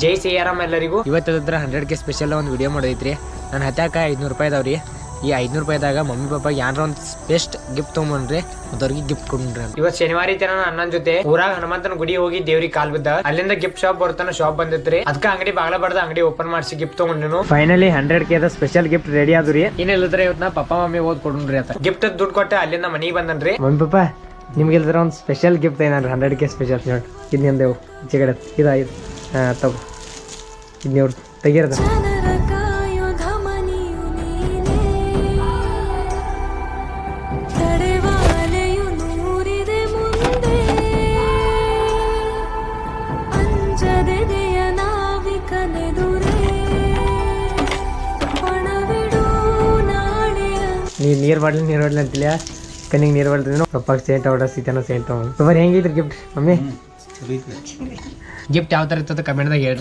ಜೈ ಸಿಯಾರಾಮ್ ಎಲ್ಲರಿಗೂ. ಇವತ್ತದ್ರ 100K special ಒಂದು video ಮಾಡೋದೈತ್ರಿ. ನನ್ನ ಹತ್ಯಾಕ 500 ರೂಪಾಯಿ ಇದಾವ್ರಿ. ಈ 500 ರೂಪಾಯಿದಾಗ ಮಮ್ಮಿ ಪಾಪ ಯಾರ ಒಂದು ಬೆಸ್ಟ್ ಗಿಫ್ಟ್ ತೊಗೊಂಡ್ರಿ, ಮತ್ತವ್ರಿಗೆ ಗಿಫ್ಟ್ ಕೊಡ್ರಿ. ಇವತ್ತು ಶನಿವಾರ ಐತೆ. ನಾನು ಅಣ್ಣನ ಜೊತೆ ಊರಾಗ ಹನುಮಂತನ ಗುಡಿ ಹೋಗಿ ದೇವ್ರಿಗೆ ಕಾಲ್ ಬಿದ್ದ. ಅಲ್ಲಿಂದ ಗಿಫ್ಟ್ ಶಾಪ್ ಬರ್ತಾನ ಶಾಪ್ ಬಂದಿತ್ರಿ. ಅದಕ್ಕೆ ಅಂಗಡಿ ಬಾಗ್ಲ ಬಡ್ದ ಅಂಗಡಿ ಓಪನ್ ಮಾಡಿಸಿ ಗಿಫ್ಟ್ ತಗೊಂಡಿನು. Finally 100K special gift ready ಆದ್ರಿ. ಏನಿಲ್ಲದ್ರೆ ಇವತ್ತು ನಾ ಪಪ್ಪ ಮಮ್ಮಿ ಓದ್ ಕೊಡ್ರಿ ಅಂತ ಗಿಫ್ಟ್ ದುಡ್ಡು ಕೊಟ್ಟೆ ಅಲ್ಲಿಂದ ಮನಿಗೆ ಬಂದನ್ರಿ. ಮಮ್ಮಿ ಪಾಪ ನಿಮ್ಗೆ ಇಲ್ದ್ರ ಒಂದು ಸ್ಪೆಷಲ್ ಗಿಫ್ಟ್ ಏನಾರ 100K ಸ್ಪೆಷಲ್ ನೋಡಿ. ಇದು ನಿಂದೇವು ಈಚೆ ಕಡೆ ಇದಾಯ್ತು. ತಗೋ ಇದು ನೀವು ತೆಗಿರದ. ನೀರು ಬಾಡ್ಲಿ ಅಂತಿಲ್ಲ ಕಣ್ಣಿಗೆ ನೀರು ಬಾಡ್ಲಿ. ಪಪ್ಪಾಗ ಸೇಂಟ್ ಔಡ ಸೀತಾನ ಸೇಂಟ್ ಬರೀ ಹೆಂಗಿದ್ರಿ ಗಿಫ್ಟ್ ಮಮ್ಮಿ? ಗಿಫ್ಟ್ ಯಾವ ಥರ ಇರ್ತದೆ ಕಮೆಂಟ್ದಾಗ ಹೇಳ್ರಿ.